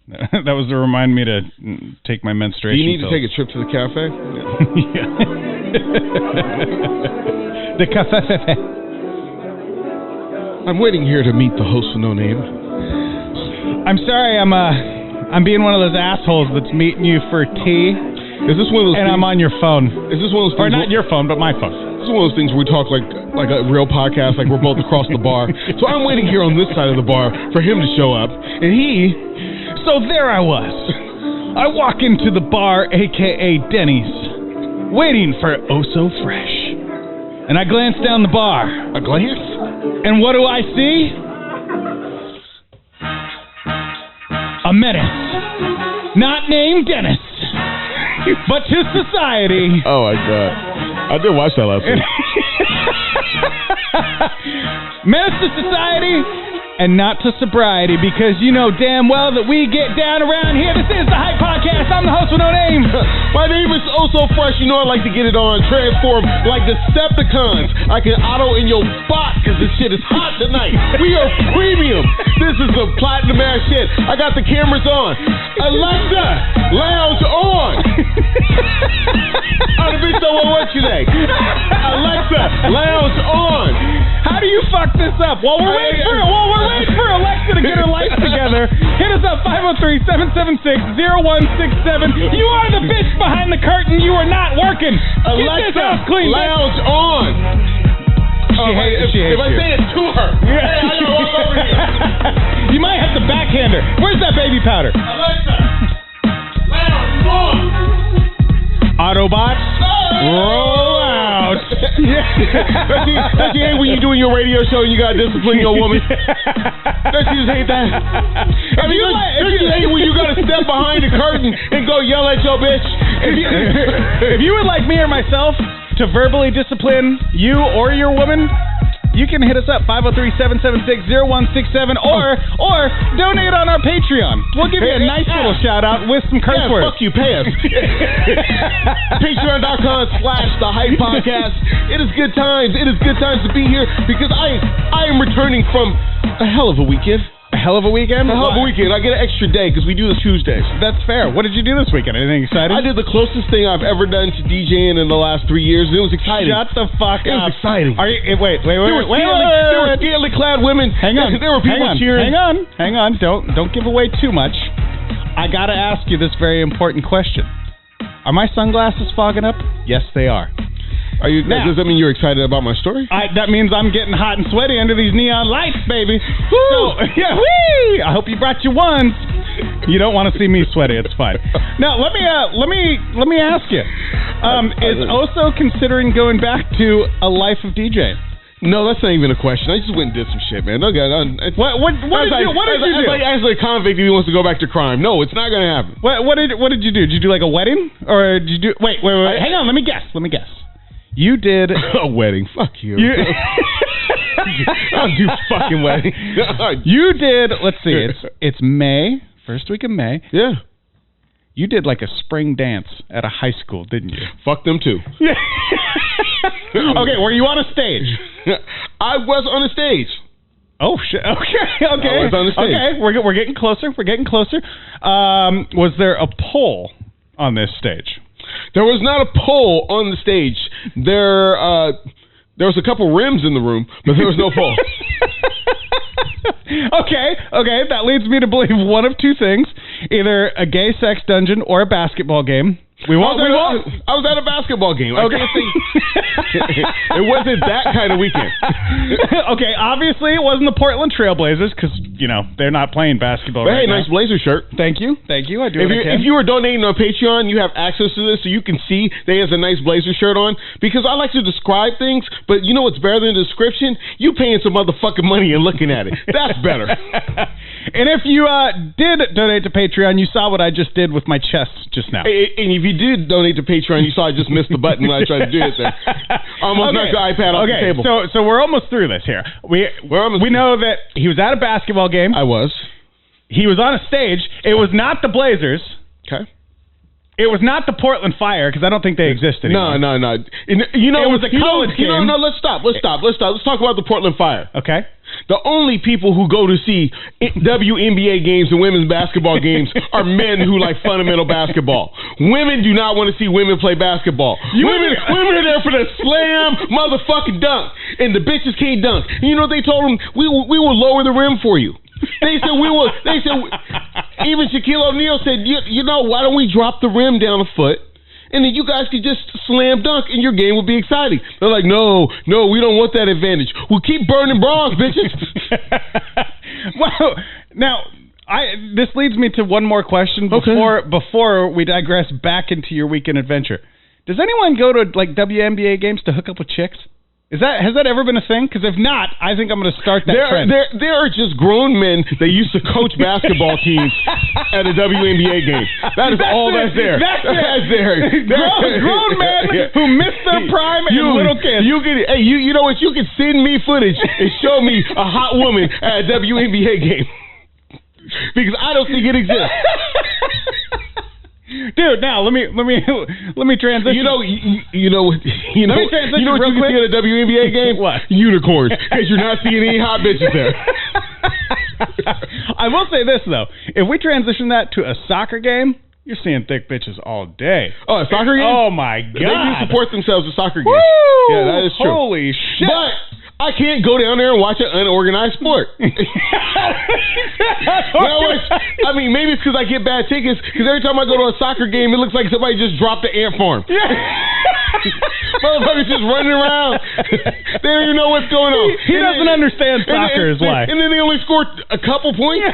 That was to remind me to take my menstruation. Do you need pills. to take a trip to the cafe? Yeah. The cafe. I'm waiting here to meet the host with no name. I'm sorry, I'm being one of those assholes that's meeting you for tea. Is this one of those and things, I'm on your phone. Is this one of those things? Or not your phone, but my phone. This is one of those things where we talk like a real podcast, like we're both across the bar. So I'm waiting here on this side of the bar for him to show up, and he... So there I was. I walk into the bar, a.k.a. Denny's, waiting for OSO Fresh. And I glance down the bar. A glance? And what do I see? A menace. Not named Dennis. But to society. Oh my God. I did watch that last week. Menace to society and not to sobriety, because you know damn well that we get down around here. This is the Hype Podcast. I'm the host with no name. My name is OSO Fresh. You know I like to get it on. Transform like Decepticons. I can auto in your bot because this shit is hot tonight. We are premium. This is the platinum ass shit. I got the cameras on. Alexa, lounge on. I'm the bitch that won't want you today. Alexa, lounge on. How do you fuck this up? While we're waiting for Alexa to get her life together, hit us up 503-776-0167. You are the bitch behind the curtain. You are not working. Alexa, get this house clean, lounge on. If I say it to her, hey, I gotta walk over here. You might have to backhand her. Where's that baby powder? Alexa, lounge on. Autobots, roll out. Don't you hate when you're doing your radio show and you gotta discipline your woman? Don't you just hate that? I mean, don't you hate when you gotta step behind the curtain and go yell at your bitch? If you would like me or myself to verbally discipline you or your woman, you can hit us up 503-776-0167 or donate on our Patreon. We'll give you a nice little shout out with some curse words. Fuck you, pay us. Patreon.com/The Hype Podcast. It is good times. It is good times to be here because I am returning from a hell of a weekend. A hell of a weekend? A hell of a weekend. I get an extra day because we do this Tuesdays. That's fair. What did you do this weekend? Anything exciting? I did the closest thing I've ever done to DJing in the last 3 years. It was exciting. Shut the fuck up. It was exciting. Are you? Wait. There were scantily clad women. Hang on. There were people cheering. Hang on. Don't give away too much. I gotta ask you this very important question. Are my sunglasses fogging up? Yes, they are. Now, does that mean you're excited about my story? That means I'm getting hot and sweaty under these neon lights, baby. Woo! So, yeah, whee! I hope you brought your ones. You don't want to see me sweaty. It's fine. Now, let me ask you. Is OSO considering going back to a life of DJing? No, that's not even a question. I just went and did some shit, man. What did you do? Like actually a convict if he wants to go back to crime. No, it's not gonna happen. What did you do? Did you do like a wedding, or did you do? Wait. Hang on. Let me guess. You did a wedding. Fuck you. I don't do fucking weddings. You did. Let's see. It's May, first week of May. Yeah. You did like a spring dance at a high school, didn't you? Fuck them too. Okay, were you on a stage? I was on a stage. Oh shit! Okay. I was on the stage. Okay, we're getting closer. Was there a pole on this stage? There was not a pole on the stage. There was a couple rims in the room, but there was no pole. Okay, that leads me to believe one of two things: either a gay sex dungeon or a basketball game. I was at a basketball game. Okay. I can't think. It wasn't that kind of weekend. Okay, obviously it wasn't the Portland Trailblazers because, they're not playing basketball right now. Nice Blazer shirt. Thank you. I do If you were donating on Patreon, you have access to this so you can see that he has a nice Blazer shirt on because I like to describe things, but you know what's better than the description? You paying some motherfucking money and looking at it. That's better. And if you did donate to Patreon, you saw what I just did with my chest just now. And if you did donate to Patreon, you saw I just missed the button when I tried to do it there. Almost knocked the iPad off the table. So we're almost through this here. We know that he was at a basketball game. I was. He was on a stage. It was not the Blazers. Okay. It was not the Portland Fire because I don't think they exist anymore. No. It was a college game. No, let's stop. Let's talk about the Portland Fire. Okay. The only people who go to see WNBA games and women's basketball games are men who like fundamental basketball. Women do not want to see women play basketball. Women are there for the slam motherfucking dunk, and the bitches can't dunk. And you know what they told them? We will lower the rim for you. They said we will. They said even Shaquille O'Neal said, you know, why don't we drop the rim down a foot, and then you guys could just slam dunk, and your game would be exciting. They're like, no, we don't want that advantage. We'll keep burning bras, bitches. Well, now this leads me to one more question before we digress back into your weekend adventure. Does anyone go to like WNBA games to hook up with chicks? Has that ever been a thing? Because if not, I think I'm going to start that trend. There are just grown men that used to coach basketball teams at a WNBA game. That's all that's there. That's there. Grown men who missed their prime and little kids. You know what? You can send me footage and show me a hot woman at a WNBA game. Because I don't think it exists. Dude, now let me transition. You know what you can see at a WNBA game? What? Unicorns, because you're not seeing any hot bitches there. I will say this though: if we transition that to a soccer game, you're seeing thick bitches all day. Oh, a soccer game? Oh my god! They do support themselves at soccer games. Woo! Yeah, that is true. Holy shit! But I can't go down there and watch an unorganized sport. Maybe it's because I get bad tickets, because every time I go to a soccer game, it looks like somebody just dropped the ant farm. Motherfuckers just running around. They don't even know what's going on. He doesn't understand soccer is why. And then they only scored a couple points.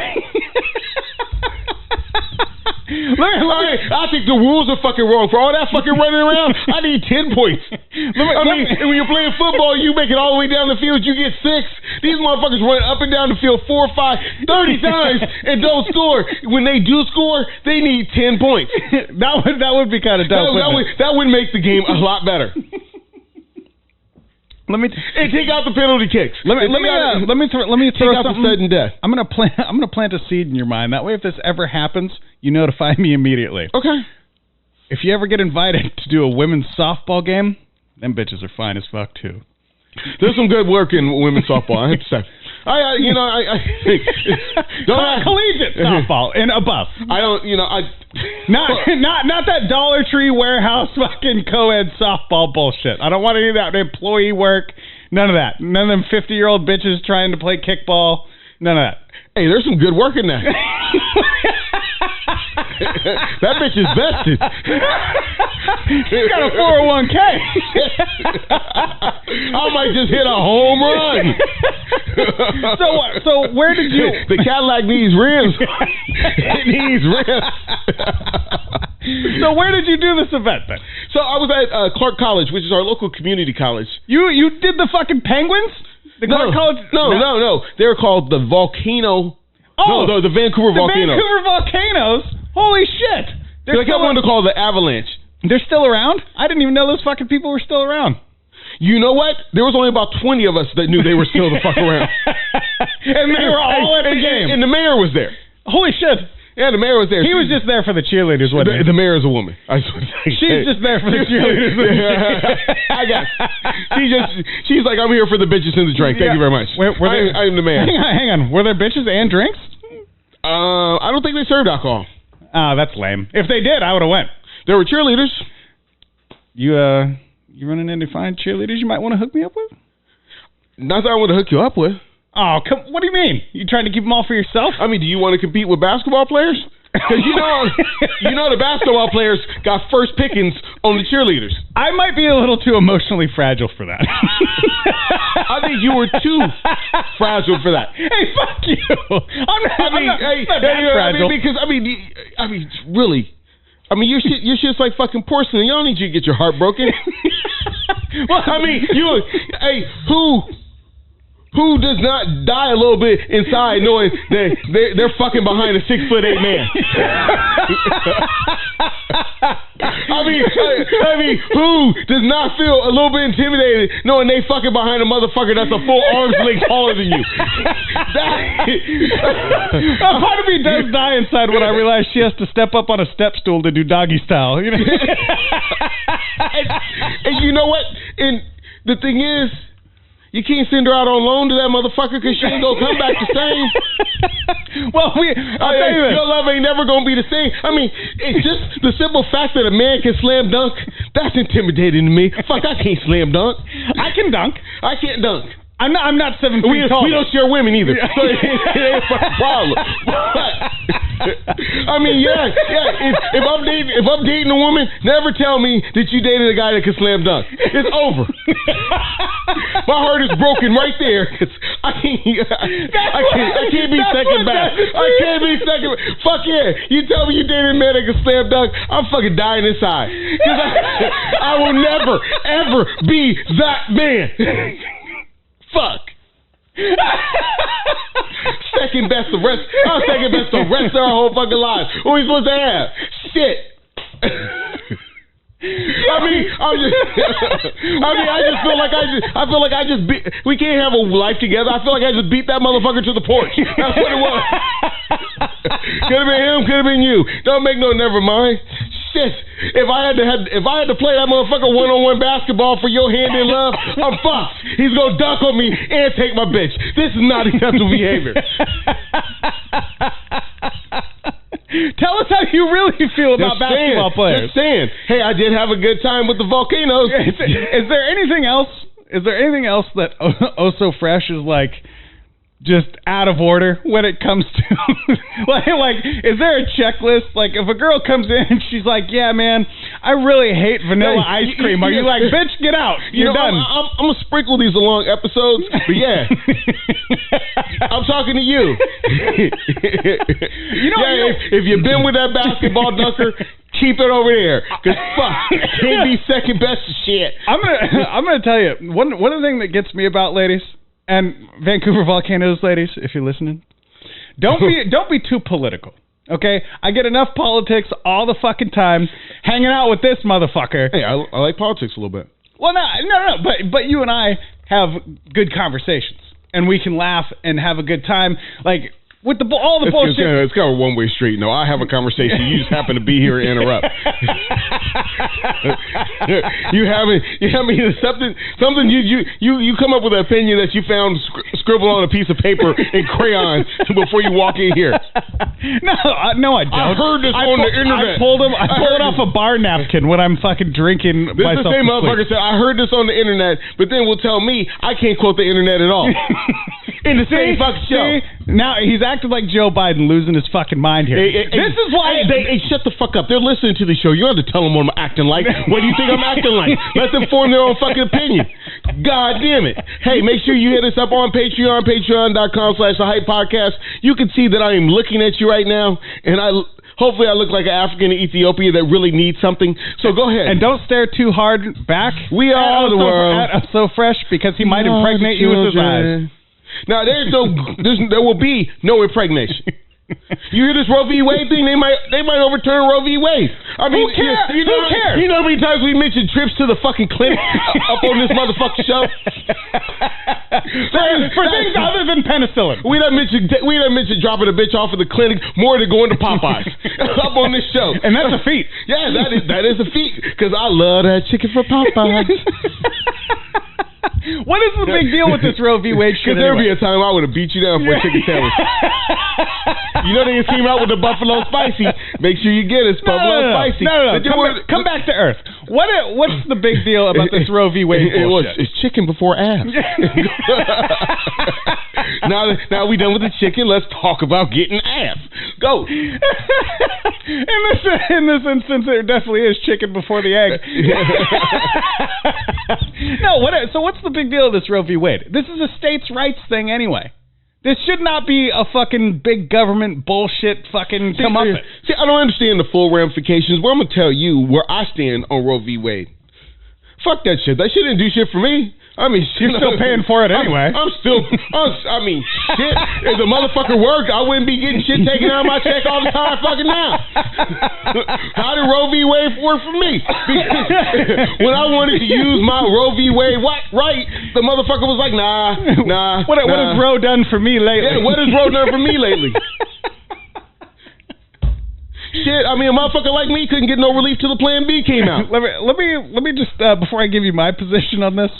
I think the rules are fucking wrong. For all that fucking running around, I need 10 points. And when you're playing football, you make it all the way down the field, you get 6. These motherfuckers run up and down the field 4, 5, 30 times and don't score. When they do score, they need 10 points. That would be kind of dope. That would make the game a lot better. And take out the penalty kicks. Let me throw out the sudden death. I'm gonna plant a seed in your mind. That way, if this ever happens, you notify me immediately. Okay. If you ever get invited to do a women's softball game, them bitches are fine as fuck too. There's some good work in women's softball, I have to say. Collegiate softball and above. Not that Dollar Tree warehouse fucking co-ed softball bullshit. I don't want any of that employee work. None of that. None of them 50-year-old bitches trying to play kickball. None of that. Hey, there's some good work in that. That bitch is vested. She's got a 401k. I might just hit a home run. So where did you... The Cadillac needs rims. It needs rims. So where did you do this event then? So I was at Clark College, which is our local community college. You did the fucking Penguins? Clark College? No. They're called the Volcano. Oh, no, the Vancouver Volcanoes. The Vancouver Volcanoes? Holy shit! I kept wanting to call it the Avalanche. They're still around? I didn't even know those fucking people were still around. You know what? There was only about 20 of us that knew they were still the fuck around. And they were all at the game. And the mayor was there. Holy shit. Yeah, the mayor was there. He was just there for the cheerleaders, wasn't he? The mayor is a woman. She's just there for the cheerleaders. I got it. She's like, I'm here for the bitches and the drink. Thank you very much. I'm the mayor. Hang on. Were there bitches and drinks? I don't think they served alcohol. Oh, that's lame. If they did, I would have went. There were cheerleaders. You running into fine cheerleaders you might want to hook me up with? Not that I want to hook you up with. Oh, what do you mean? You trying to keep them all for yourself? I mean, do you want to compete with basketball players? Because you know the basketball players got first pickings on the cheerleaders. I might be a little too emotionally fragile for that. I think you were too fragile for that. Hey, fuck you! I'm not fragile. Really. I mean, your shit's like fucking porcelain. You don't need you to get your heart broken. Well, I mean, who does not die a little bit inside knowing that they're fucking behind a 6'8" man? I mean, who does not feel a little bit intimidated knowing they fucking behind a motherfucker that's a full arm's length taller than you? Part of me does die inside when I realize she has to step up on a step stool to do doggy style. You know? and you know what? And the thing is, you can't send her out on loan to that motherfucker because she ain't gonna come back the same. Well, I'll tell you this. Your love ain't never gonna be the same. I mean, it's just the simple fact that a man can slam dunk. That's intimidating to me. Fuck, I can't slam dunk. I can dunk. I can't dunk. I'm not 7 feet tall. We don't share women either, so it ain't a fucking problem. But, I mean, yeah. If I'm dating a woman, never tell me that you dated a guy that can slam dunk. It's over. My heart is broken right there. I can't be second back. I can't be second. Fuck yeah! You tell me you dated a man that can slam dunk, I'm fucking dying inside because I will never ever be that man. Fuck. Second best the rest. I'm second best the rest of our whole fucking lives. What are we supposed to have? Shit. I just feel like I just beat. We can't have a life together. I feel like I just beat that motherfucker to the porch. That's what it was. Could have been him. Could have been you. Don't make no never mind. Shit. If I had to play that motherfucker one-on-one basketball for your hand in love, I'm fucked. He's gonna dunk on me and take my bitch. This is not acceptable behavior. Tell us how you really feel about basketball players. Just saying. Hey, I did have a good time with the volcanoes. Is there anything else? Is there anything else that OSO Fresh is like just out of order when it comes to like is there a checklist? Like if a girl comes in and she's like, yeah man, I really hate vanilla ice cream, are you like, bitch, get out, you're done? I'm gonna sprinkle these along episodes, but yeah. I'm talking to you. If you've been with that basketball dunker, keep it over there, cause fuck, can't be second best to shit. I'm gonna tell you one of the things that gets me about ladies. And Vancouver Volcanoes, ladies, if you're listening, don't be too political, okay? I get enough politics all the fucking time hanging out with this motherfucker. Hey, I like politics a little bit. Well, no, but you and I have good conversations, and we can laugh and have a good time, like with all the bullshit. It's kind of a one-way street. No, I have a conversation. You just happen to be here and interrupt. You come up with an opinion that you found scribbled on a piece of paper in crayon before you walk in here. No, I don't. I heard this on the internet. I pulled it off a bar napkin when I'm fucking drinking. This is the same motherfucker said, I heard this on the internet, but then will tell me I can't quote the internet at all. In the same fucking show. Now he's acting like Joe Biden, losing his fucking mind here. This is why they shut the fuck up. They're listening to the show. You don't have to tell them what I'm acting like. What do you think I'm acting like? Let them form their own fucking opinion. God damn it. Hey, make sure you hit us up on Patreon, patreon.com/thehypepodcast. You can see that I am looking at you right now, and hopefully I look like an African in Ethiopia that really needs something. So go ahead. And don't stare too hard back. We are the world. At OSO Fresh, because he might impregnate you with his eyes. Now there will be no impregnation. You hear this Roe V Wade thing? They might overturn Roe V Wade. I mean, who cares? Who cares? You know how many times we mentioned trips to the fucking clinic up on this motherfucking show? For things other than penicillin. We done mentioned dropping a bitch off at the clinic more than going to Popeyes up on this show, and that's a feat. Yeah, that is a feat because I love that chicken from Popeyes. What is the big deal with this Roe V Wade shit? Because there'd be a time I would have beat you down for a chicken sandwich. You know they came out with the Buffalo Spicy. Make sure you get it. Buffalo Spicy. No. Come back to earth. What's the big deal about this Roe V Wade bullshit? It's chicken before ass. Now we done with the chicken. Let's talk about getting ass. Go. In this instance, it definitely is chicken before the egg. No, so what's the big deal of this Roe v. Wade? This is a states' rights thing anyway. This should not be a fucking big government bullshit fucking comeuppance. See, I don't understand the full ramifications. Well, I'm going to tell you where I stand on Roe v. Wade. Fuck that shit. That shit didn't do shit for me. I mean, you're still paying for it anyway. I mean, shit. If the motherfucker worked, I wouldn't be getting shit taken out of my check all the time fucking now. How did Roe v. Wade work for me? Because when I wanted to use my Roe v. Wade right, the motherfucker was like, nah. What has Roe done for me lately? Yeah, what has Roe done for me lately? Shit, I mean, a motherfucker like me couldn't get no relief till the Plan B came out. Let me just before I give you my position on this,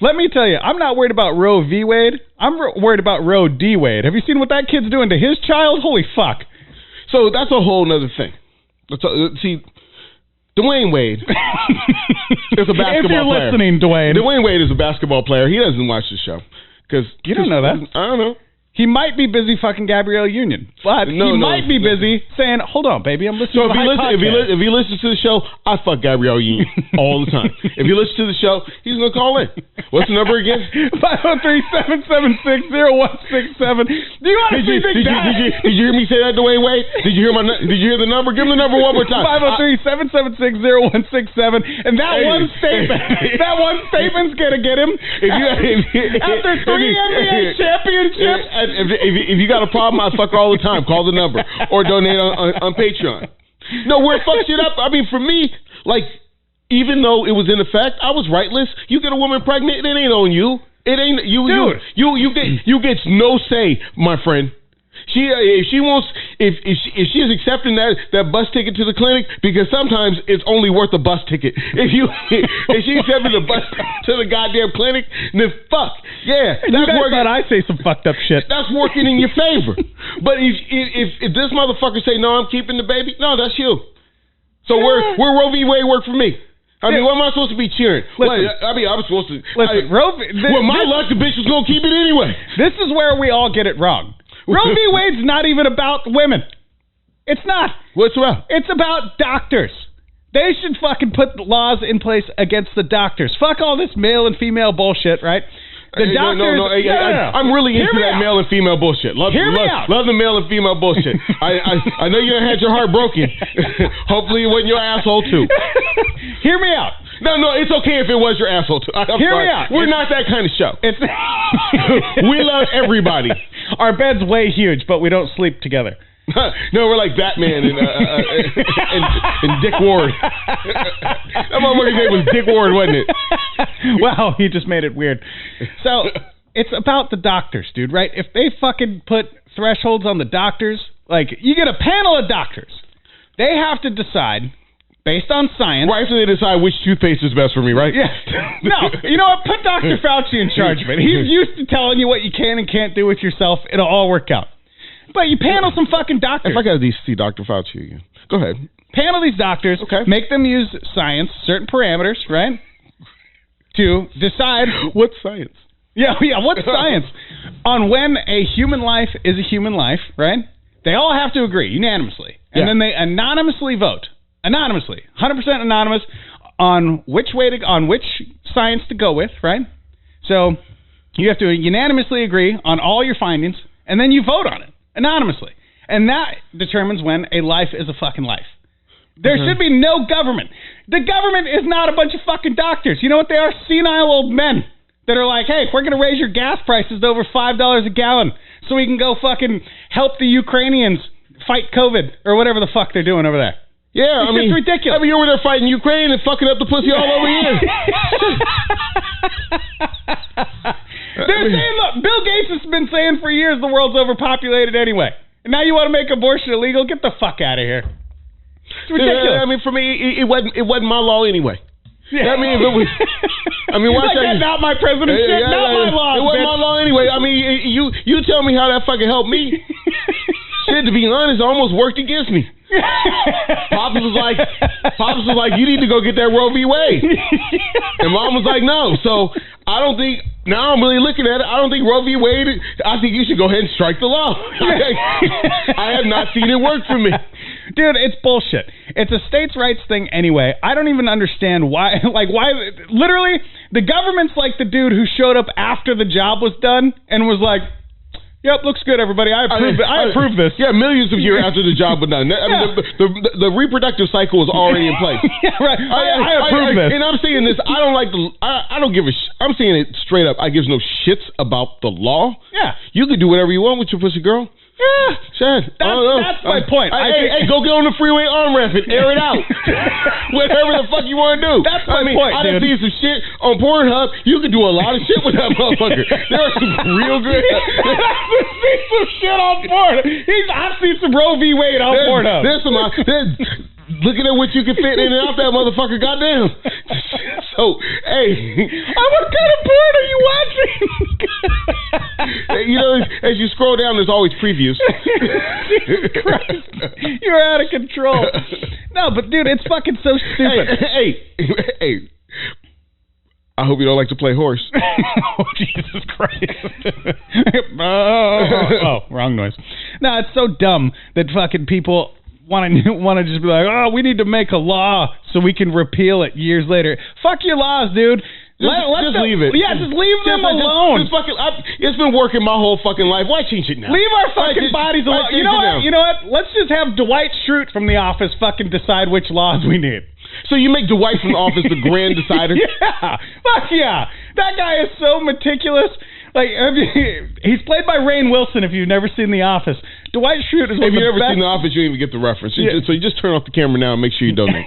let me tell you, I'm not worried about Roe v. Wade. I'm worried about Roe D. Wade. Have you seen what that kid's doing to his child? Holy fuck! So that's a whole nother thing. See, Dwayne Wade is a basketball player. If you're listening, Dwayne Wade is a basketball player. He doesn't watch the show because you don't know that. I don't know. He might be busy fucking Gabrielle Union, but he might be busy saying, "Hold on, baby, I'm listening." So if he listens to the show, I fuck Gabrielle Union all the time. If he listens to the show, he's gonna call in. What's the number again? 503-776-0167. Do you honestly think that? Did you hear me say that, Dwayne Wade? Did you hear the number? Give him the number one more time. 503-776-0167. And that one statement's gonna get him. After 3 NBA championships. If you got a problem, I fuck her all the time. Call the number or donate on Patreon. No, where it fucks shit up. I mean, for me, like, even though it was in effect, I was rightless. You get a woman pregnant, it ain't on you. It ain't you. Dude. You get no say, my friend. If she is accepting that bus ticket to the clinic, because sometimes it's only worth a bus ticket. If she accepted the bus to the goddamn clinic, then fuck yeah, that's working. I say some fucked up shit. That's working in your favor. But if this motherfucker say no, I'm keeping the baby. No, that's you. So where Roe v. Wade work for me? I mean, what am I supposed to be cheering? I'm supposed to. Roe v. My luck, the bitch was gonna keep it anyway. This is where we all get it wrong. Roe v. Wade's not even about women. It's not. What's about? It's about doctors. They should fucking put laws in place against the doctors. Fuck all this male and female bullshit, right? The doctors. No. I'm really into that male and female bullshit. Love the male and female bullshit. I know you had your heart broken. Hopefully it wasn't your asshole too. Hear me out. No, it's okay if it was your asshole too. Hear me out. We're not that kind of show. We love everybody. Our bed's way huge, but we don't sleep together. No, we're like Batman and Dick Ward. That motherfucker's name was Dick Ward, wasn't it? Wow, he just made it weird. So, it's about the doctors, dude, right? If they fucking put thresholds on the doctors, like, you get a panel of doctors. They have to decide, based on science. Right, so they decide which toothpaste is best for me, right? Yeah. No, you know what? Put Dr. Fauci in charge of it. He's used to telling you what you can and can't do with yourself. It'll all work out. But you panel some fucking doctors. If I got to see Dr. Fauci again. Go ahead. Panel these doctors. Okay. Make them use science, certain parameters, right? To decide. What science? Yeah, what's science? On when a human life is a human life, right? They all have to agree unanimously. And then they anonymously vote. Anonymously. 100% anonymous on which science to go with, right? So you have to unanimously agree on all your findings, and then you vote on it. Anonymously. And that determines when a life is a fucking life. There should be no government. The government is not a bunch of fucking doctors. You know what they are? Senile old men that are like, hey, if we're going to raise your gas prices to over $5 a gallon so we can go fucking help the Ukrainians fight COVID or whatever the fuck they're doing over there. Yeah, I mean, it's ridiculous. I mean, you're over there fighting Ukraine and fucking up the pussy all over here. They're saying, look, Bill Gates has been saying for years the world's overpopulated anyway. And now you want to make abortion illegal? Get the fuck out of here. It's ridiculous. I mean, for me, it wasn't my law anyway. Yeah. I mean, if it was, why should I? Not my president's shit, not my law. It wasn't my law anyway. I mean, you tell me how that fucking helped me. Shit, to be honest, it almost worked against me. Pops was like, you need to go get that Roe v. Wade. And Mom was like, no. So I don't think, now I'm really looking at it, I don't think Roe v. Wade, I think you should go ahead and strike the law. I have not seen it work for me. Dude, it's bullshit. It's a states' rights thing anyway. I don't even understand why, literally, the government's like the dude who showed up after the job was done and was like, Yep, looks good, everybody. I approve this. Yeah, millions of years after the job was done. I mean, the reproductive cycle is already in place. Yeah, right. I approve this. And I'm saying this. I don't like I don't give a. I'm saying it straight up. I gives no shits about the law. Yeah, you can do whatever you want with your pussy, girl. Yeah, Chad, that's my point. Hey, go get on the freeway arm ramp and air it out. Whatever the fuck you want to do. That's my point, I done seen some shit on Pornhub. You can do a lot of shit with that motherfucker. There's some real good. I've seen some shit on Pornhub. I've seen some Roe V Wade on Pornhub. Looking at what you can fit in and out that motherfucker, goddamn. So, hey. What kind of porn are you watching? You know, as you scroll down, there's always previews. Jesus Christ. You're out of control. No, but dude, it's fucking so stupid. Hey. I hope you don't like to play horse. Oh, Jesus Christ. Oh, wrong noise. No, it's so dumb that fucking people want to just be like, oh, we need to make a law so we can repeal it years later. Fuck your laws, dude. Just leave it. Yeah, just leave them alone. It's been working my whole fucking life. Why change it now? Leave our fucking bodies alone. You know what? Let's just have Dwight Schrute from The Office fucking decide which laws we need. So you make Dwight from The Office the grand decider? Yeah. Fuck yeah. That guy is so meticulous. Like, he's played by Rainn Wilson. If you've never seen The Office, Dwight Schrute is one of the best. If you've never seen The Office, you don't even get the reference. So you just turn off the camera now and make sure you donate.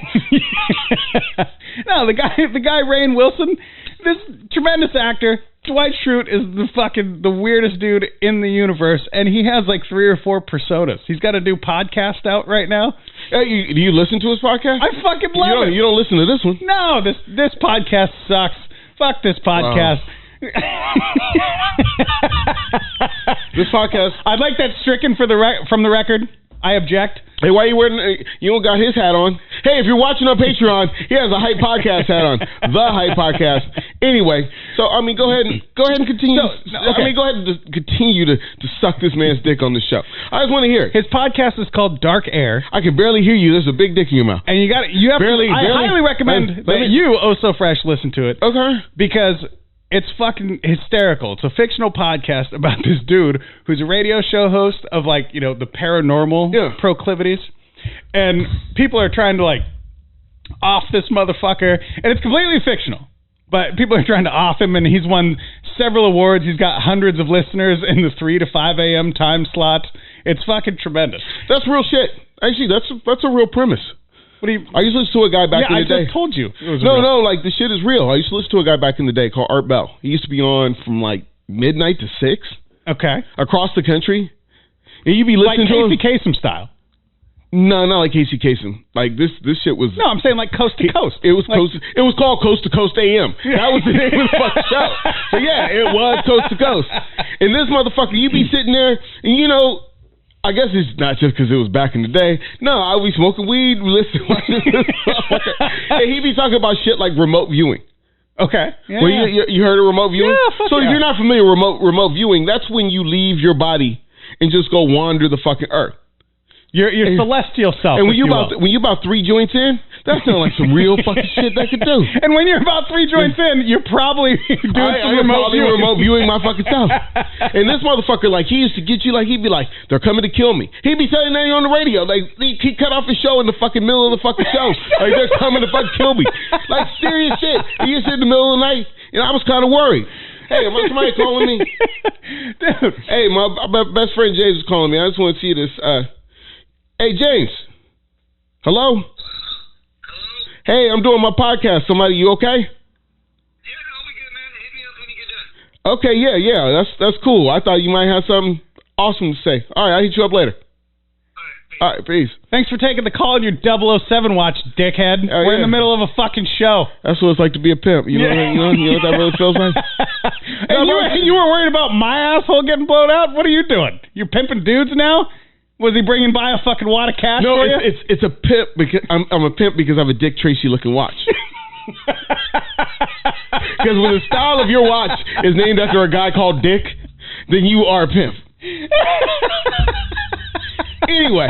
No, the guy Rainn Wilson, this tremendous actor. Dwight Schrute is the weirdest dude in the universe, and he has like 3 or 4 personas. He's got a new podcast out right now. Do you listen to his podcast? I fucking love it. You don't listen to this one? No, this podcast sucks. Fuck this podcast. Wow. This podcast. I'd like that stricken from the record. I object. Hey, why are you wearing? You don't got his hat on. Hey, if you're watching on Patreon, he has a Hype Podcast hat on. The Hype Podcast. Anyway, so I mean, go ahead and continue. Go ahead and continue to suck this man's dick on the show. I just want to hear it. His podcast is called Dark Air. I can barely hear you. There's a big dick in your mouth. And I highly recommend that you, OSO Fresh, listen to it. Okay. Because it's fucking hysterical. It's a fictional podcast about this dude who's a radio show host of, like, you know, the paranormal proclivities. And people are trying to, like, off this motherfucker. And it's completely fictional. But people are trying to off him, and he's won several awards. He's got hundreds of listeners in the 3 to 5 a.m. time slot. It's fucking tremendous. That's real shit. Actually, that's a real premise. I used to listen to a guy back in the day. I just told you. No, like the shit is real. I used to listen to a guy back in the day called Art Bell. He used to be on from like midnight to 6. Okay. Across the country. And you'd be listening to him. Like Casey Kasem style. No, not like Casey Kasem. Like this shit was. No, I'm saying like Coast to Coast. It was It was called Coast to Coast AM. That was the name of the fucking show. So yeah, it was Coast to Coast. And this motherfucker, you be sitting there, and you know, I guess it's not just because it was back in the day. No, I be smoking weed, listening to this motherfucker. And he be talking about shit like remote viewing. Okay. Yeah, well, you heard of remote viewing? Yeah, so if you're not familiar with remote viewing, that's when you leave your body and just go wander the fucking earth. Your celestial self. And when you about 3 joints in, that sounds like some real fucking shit that could do. And when you're about 3 joints in, you're probably doing some remote viewing my fucking self. And this motherfucker, like, he used to get you, like, he'd be like, they're coming to kill me. He'd be telling that on the radio. Like, he cut off his show in the fucking middle of the fucking show. Like, they're coming to fucking kill me. Like, serious shit. He used to in the middle of the night, and I was kind of worried. Hey, am somebody calling me? Dude. Hey, my best friend James is calling me. I just want to see this. Hey, James. Hello? Hey, I'm doing my podcast. Somebody, you okay? Yeah, I'll be good, man. Hit me up when you get done. Okay, yeah. That's cool. I thought you might have something awesome to say. All right, I'll hit you up later. All right, peace. Thanks for taking the call on your 007 watch, dickhead. We're in the middle of a fucking show. That's what it's like to be a pimp. You know what that really feels like? And you were worried about my asshole getting blown out? What are you doing? You're pimping dudes now? Was he bringing by a fucking wad of cash for you? No, it's a pimp because I'm a pimp because I have a Dick Tracy looking watch. Because when the style of your watch is named after a guy called Dick, then you are a pimp. Anyway,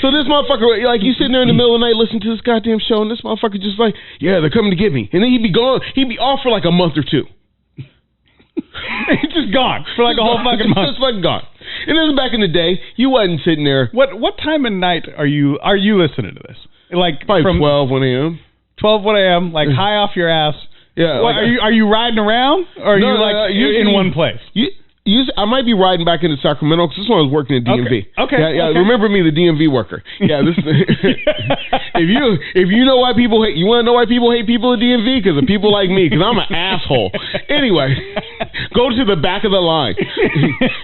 so this motherfucker, like, you sitting there in the middle of the night listening to this goddamn show, and this motherfucker just like, yeah, they're coming to get me, and then he'd be gone. He'd be off for like a month or two. He's just gone for like a whole fucking month. Just fucking gone. And this is back in the day. You wasn't sitting there. What time of night are you listening to this? Like Probably from 12, 1 a.m. 12, 1 a.m. Like high off your ass. Yeah. What, are you riding around, or are you in one place? I might be riding back into Sacramento because this one I was working at DMV. Okay. Yeah. Okay. Remember me, the DMV worker. Yeah. This. if you know why people hate, you want to know why people hate people at DMV? Because of people like me. Because I'm an asshole. Anyway, go to the back of the line.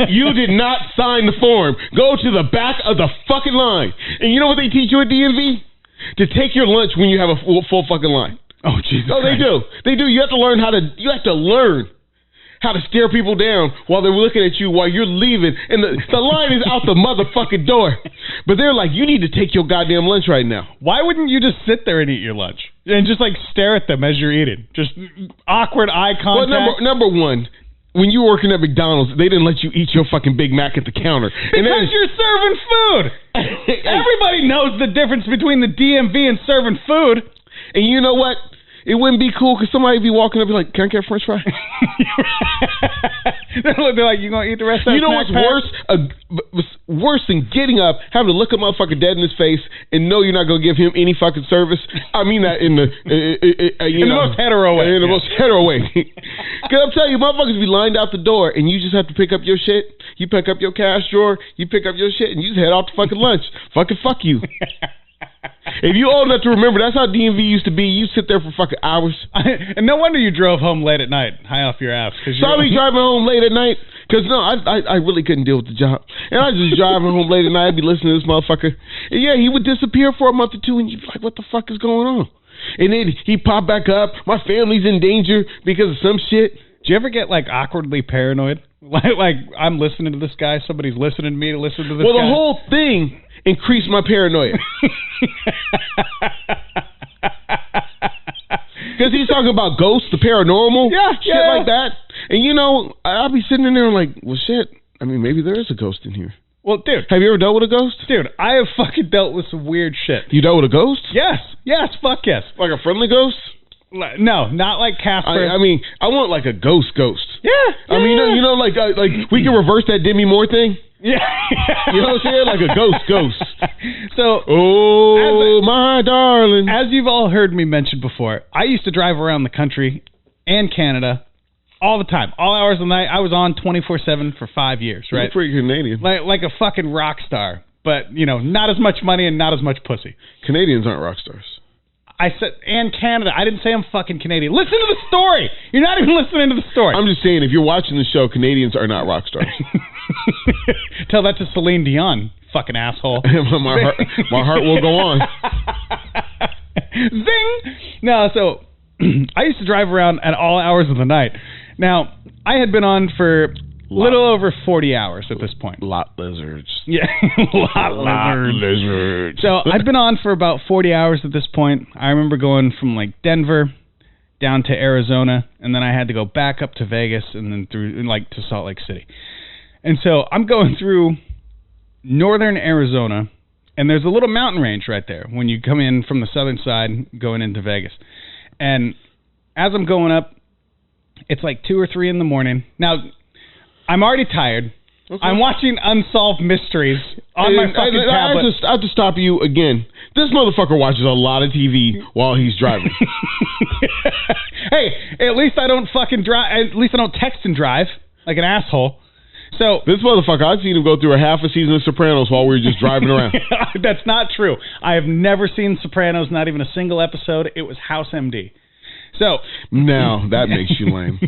You did not sign the form. Go to the back of the fucking line. And you know what they teach you at DMV? To take your lunch when you have a full fucking line. Oh Jesus! Oh, they do. They do. You have to learn how to stare people down while they're looking at you while you're leaving, and the line is out the motherfucking door. But they're like, you need to take your goddamn lunch right now. Why wouldn't you just sit there and eat your lunch and just like stare at them as you're eating? Just awkward eye contact. Well, number one, when you were working at McDonald's, they didn't let you eat your fucking Big Mac at the counter. Because you're serving food. Everybody knows the difference between the DMV and serving food. And you know what? It wouldn't be cool because somebody would be walking up and be like, can I get French fry? They're like, you going to eat the rest of that? You know what's worse? Worse than getting up, having to look a motherfucker dead in his face and know you're not going to give him any fucking service. I mean that in the most hetero way. In the most hetero way. Because I'm telling you, motherfuckers be lined out the door and you just have to pick up your shit. You pick up your cash drawer, you pick up your shit, and you just head off to fucking lunch. Fucking fuck you. If you old enough to remember, that's how DMV used to be. You sit there for fucking hours. And no wonder you drove home late at night, high off your ass. So I be driving home late at night because I really couldn't deal with the job, and I just driving home late at night. I'd be listening to this motherfucker, and yeah, he would disappear for a month or two, and you'd be like, "What the fuck is going on?" And then he'd pop back up. My family's in danger because of some shit. Do you ever get like awkwardly paranoid? Like I'm listening to this guy, somebody's listening to me to listen to this guy. Well, the whole thing increased my paranoia. Because he's talking about ghosts, the paranormal, shit like that. And you know, I'll be sitting in there and like, well, shit. I mean, maybe there is a ghost in here. Well, dude. Have you ever dealt with a ghost? Dude, I have fucking dealt with some weird shit. You dealt with a ghost? Yes, fuck yes. Like a friendly ghost? No, not like Casper. I mean, I want like a ghost. Yeah. I mean, you know, like we can reverse that Demi Moore thing. Yeah. You know what I'm saying? Like a ghost. So, my darling. As you've all heard me mention before, I used to drive around the country and Canada all the time, all hours of the night. I was on 24/7 for 5 years, right? You're pretty Canadian. Like a fucking rock star, but you know, not as much money and not as much pussy. Canadians aren't rock stars. I said, and Canada. I didn't say I'm fucking Canadian. Listen to the story. You're not even listening to the story. I'm just saying, if you're watching the show, Canadians are not rock stars. Tell that to Celine Dion, fucking asshole. my heart will go on. Zing! No, so I used to drive around at all hours of the night. Now, I had been on for little over 40 hours at this point. Lot lizards. Yeah, lot lizards. So I'd been on for about 40 hours at this point. I remember going from like Denver down to Arizona, and then I had to go back up to Vegas and then through like to Salt Lake City. And so I'm going through northern Arizona, and there's a little mountain range right there when you come in from the southern side going into Vegas. And as I'm going up, it's like 2 or 3 in the morning. Now, I'm already tired. Okay. I'm watching Unsolved Mysteries on my fucking tablet. I have to stop you again. This motherfucker watches a lot of TV while he's driving. Hey, at least I don't fucking drive. At least I don't text and drive like an asshole. So this motherfucker, I've seen him go through a half a season of Sopranos while we were just driving around. That's not true. I have never seen Sopranos, not even a single episode. It was House MD. So now that makes you lame.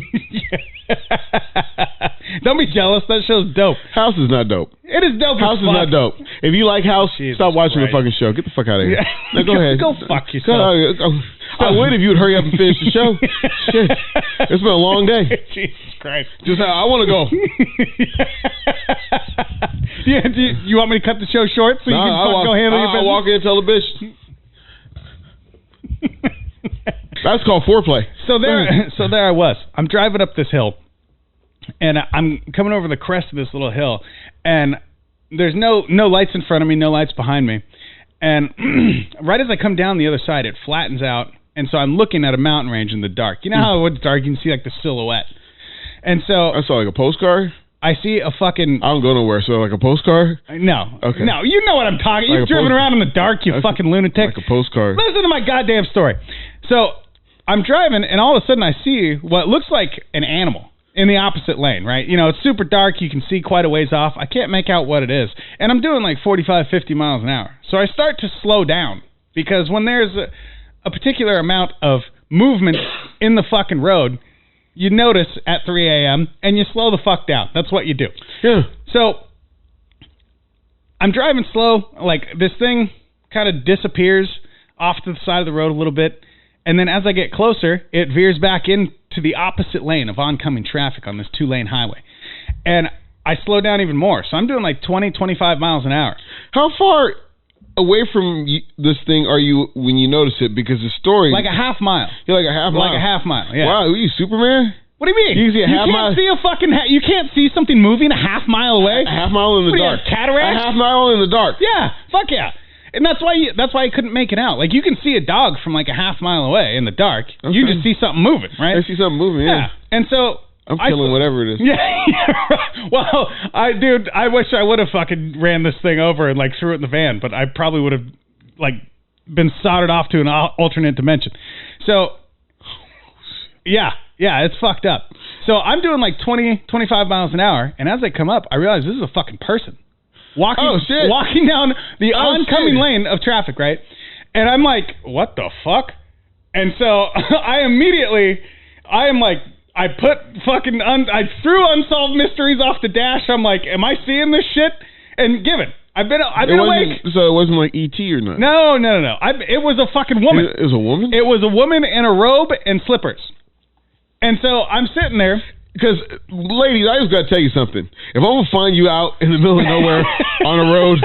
Don't be jealous. That show's dope. House is not dope. It is dope. House is not dope. If you like House, stop watching the fucking show. Get the fuck out of here. Now, go ahead. Go fuck yourself. I would if you'd hurry up and finish the show. Shit, it's been a long day. Jesus Christ. Just I want to go. Do you want me to cut the show short so you can go handle your business? I'll walk in and tell the bitch. That's called foreplay. So there I was. I'm driving up this hill, and I'm coming over the crest of this little hill, and there's no lights in front of me, no lights behind me. And right as I come down the other side, it flattens out, and so I'm looking at a mountain range in the dark. You know how it's dark, you can see like the silhouette. And so I saw like a postcard? I see a fucking... I don't go nowhere, so like a postcard? No. Okay. No, you know what I'm talking... Like You've driven around in the dark, you fucking lunatic. Like a postcard. Listen to my goddamn story. So, I'm driving, and all of a sudden I see what looks like an animal in the opposite lane, right? You know, it's super dark. You can see quite a ways off. I can't make out what it is. And I'm doing like 45, 50 miles an hour. So I start to slow down because when there's a particular amount of movement in the fucking road, you notice at 3 a.m. and you slow the fuck down. That's what you do. Yeah. So I'm driving slow. Like this thing kind of disappears off to the side of the road a little bit. And then as I get closer, it veers back into the opposite lane of oncoming traffic on this 2-lane highway. And I slow down even more. So I'm doing like 20, 25 miles an hour. How far away from this thing are you when you notice it? Because the story... Like a half mile. You're like a half mile? Like a half mile, yeah. Wow, are you Superman? What do you mean? You can see a half mile? You can't see a fucking... you can't see something moving a half mile away? A half mile in the dark. Cataracts? A half mile in the dark. Yeah, fuck yeah. And that's why I couldn't make it out. Like, you can see a dog from like a half mile away in the dark. Okay. You just see something moving, right? I see something moving, yeah. And so... I'm killing whatever it is. Yeah, right. Well, I wish I would have fucking ran this thing over and like threw it in the van, but I probably would have like been soldered off to an alternate dimension. So, yeah, it's fucked up. So I'm doing like 20, 25 miles an hour, and as I come up, I realize this is a fucking person walking down the oncoming lane of traffic, right? And I'm like, what the fuck? And so I threw Unsolved Mysteries off the dash. I'm like, am I seeing this shit? And given, I've been awake. So it wasn't like E.T. or nothing? No. It was a fucking woman. It was a woman? It was a woman in a robe and slippers. And so I'm sitting there. Because, ladies, I just got to tell you something. If I'm going to find you out in the middle of nowhere on a road,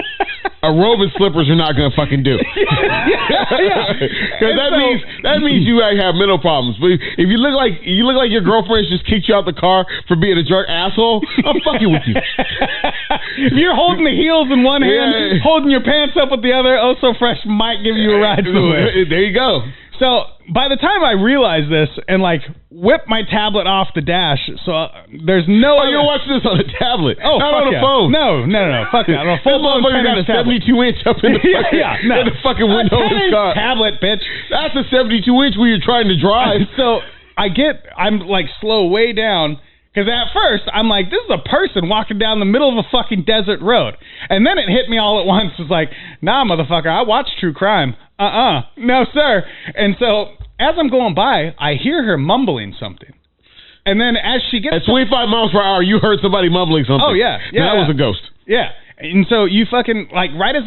a robe and slippers are not going to fucking do. Because that means you have mental problems. But if you look like your girlfriend just kicked you out the car for being a jerk asshole, I'm fucking with you. If you're holding the heels in one hand, holding your pants up with the other, OSO Fresh might give you a ride somewhere. There you go. So by the time I realized this and like whip my tablet off the dash, so there's no. Oh, you're watching this on a tablet? Oh, not on a phone? No, fuck that. On a full blown got a 72-inch up in the in the fucking window of the car. Tablet, bitch. That's a 72-inch where you're trying to drive. So I'm like slow way down. Because at first, I'm like, this is a person walking down the middle of a fucking desert road. And then it hit me all at once. It's like, nah, motherfucker, I watch true crime. No, sir. And so, as I'm going by, I hear her mumbling something. And then as she gets... At 25 miles per hour, you heard somebody mumbling something. Oh, yeah. That was a ghost. Yeah. And so, you fucking, like, right as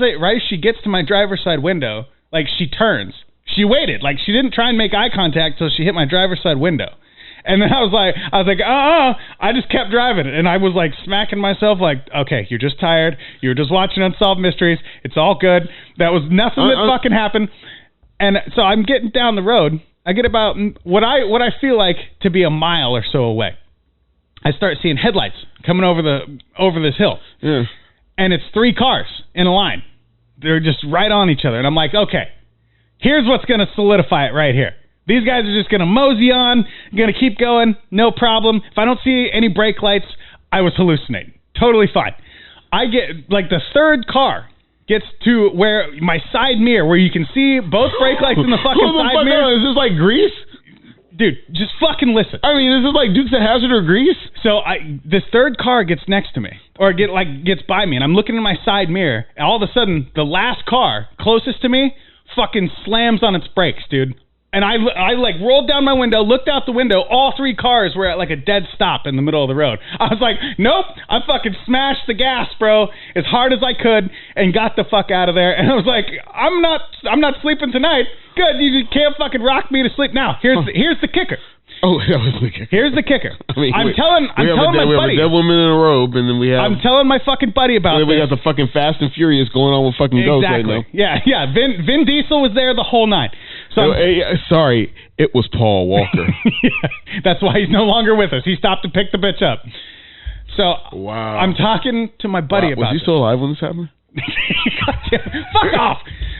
she gets to my driver's side window, like, she turns. She waited. Like, she didn't try and make eye contact until she hit my driver's side window. And then I was like, I just kept driving. And I was like smacking myself like, okay, you're just tired. You were just watching Unsolved Mysteries. It's all good. That was nothing that fucking happened. And so I'm getting down the road. I get about what I feel like to be a mile or so away. I start seeing headlights coming over this hill. Yeah. And it's 3 cars in a line. They're just right on each other. And I'm like, okay, here's what's going to solidify it right here. These guys are just going to mosey on, going to keep going, no problem. If I don't see any brake lights, I was hallucinating. Totally fine. I get, like, the third car gets to where my side mirror, where you can see both brake lights in the fucking side mirror. Is this like Grease? Dude, just fucking listen. I mean, is this like Dukes of Hazzard or Grease? So this third car gets next to me, or gets by me, and I'm looking in my side mirror, and all of a sudden, the last car closest to me fucking slams on its brakes, dude. And I like rolled down my window, looked out the window. All 3 cars were at like a dead stop in the middle of the road. I was like, nope, I fucking smashed the gas, bro, as hard as I could, and got the fuck out of there. And I was like, I'm not sleeping tonight. Good, you can't fucking rock me to sleep. Now, here's the kicker. Oh, that was the kicker. Here's the kicker. I mean, I'm telling my buddy. We have a dead woman in a robe, and then we have... I'm telling my fucking buddy about this. We got the fucking Fast and Furious going on with fucking ghosts right now. Yeah. Vin Diesel was there the whole night. So sorry, it was Paul Walker. Yeah, that's why he's no longer with us. He stopped to pick the bitch up. So wow. I'm talking to my buddy about this. Was he still alive when this happened? Fuck off.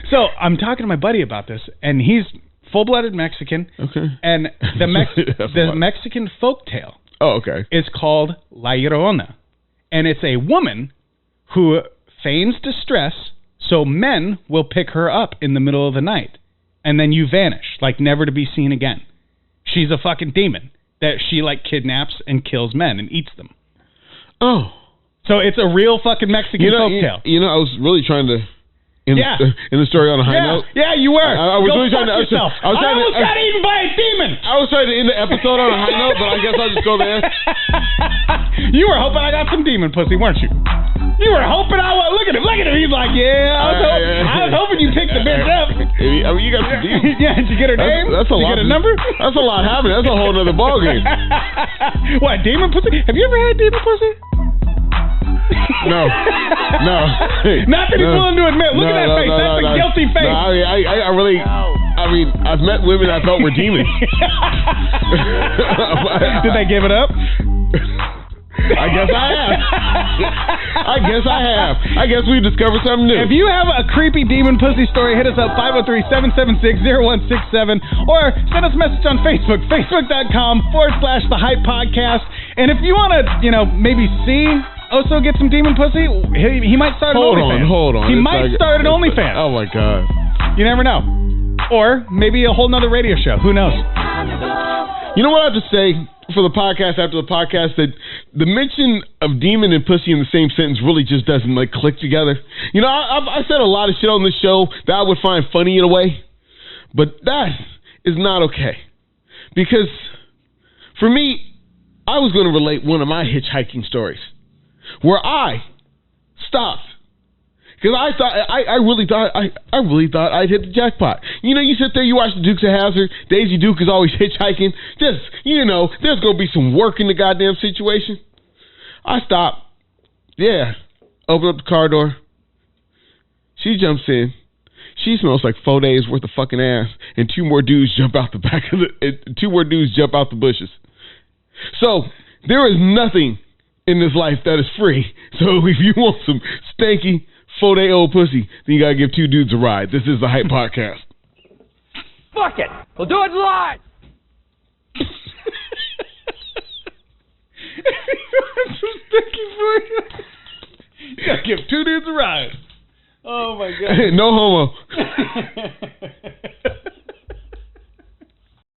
So I'm talking to my buddy about this, and he's full-blooded Mexican. Okay. And the Mexican folktale. Oh, okay. Is called La Llorona. and it's a woman who feigns distress so men will pick her up in the middle of the night, and then you vanish, like never to be seen again. She's a fucking demon that she like kidnaps and kills men and eats them. Oh. So it's a real fucking Mexican folktale. I was really trying to end the story on a high note. Yeah, you were. I was really trying to. I almost got eaten by a demon. I was trying to end the episode on a high note, but I guess I'll just go there. You were hoping I got some demon pussy, weren't you? You were hoping I was. Look at him. He's like, I was hoping you picked the bitch up. I mean, you got some demon. Yeah, did you get her name? That's a lot. Did you get a number? That's a lot happening. That's a whole other ballgame. What, demon pussy? Have you ever had demon pussy? No. Not that he's willing to admit. Look at that face. That's a guilty face. No, I really. I mean, I've met women I thought were demons. Did they give it up? I guess I have. I guess we've discovered something new. If you have a creepy demon pussy story, hit us up 503-776-0167 or send us a message on Facebook, facebook.com/The Hype Podcast. And if you want to, maybe see Oso get some demon pussy, he might start an OnlyFans. Hold on. He might start an OnlyFans. Oh my God. You never know. Or maybe a whole nother radio show. Who knows? You know what I have to say for the podcast after the podcast, that the mention of demon and pussy in the same sentence really just doesn't click together. I said a lot of shit on this show that I would find funny in a way, but that is not okay. Because for me, I was going to relate one of my hitchhiking stories where I stopped. Because I really thought I'd hit the jackpot. You sit there, you watch the Dukes of Hazzard. Daisy Duke is always hitchhiking. There's going to be some work in the goddamn situation. I stopped. Yeah. Open up the car door. She jumps in. She smells like 4 days worth of fucking ass, and two more dudes jump out the bushes. So there is nothing in this life that is free. So if you want some stanky 4-day-old pussy, then you gotta give two dudes a ride. This is the Hype Podcast. Fuck it, we'll do it live. You gotta give two dudes a ride. Oh my God. No homo.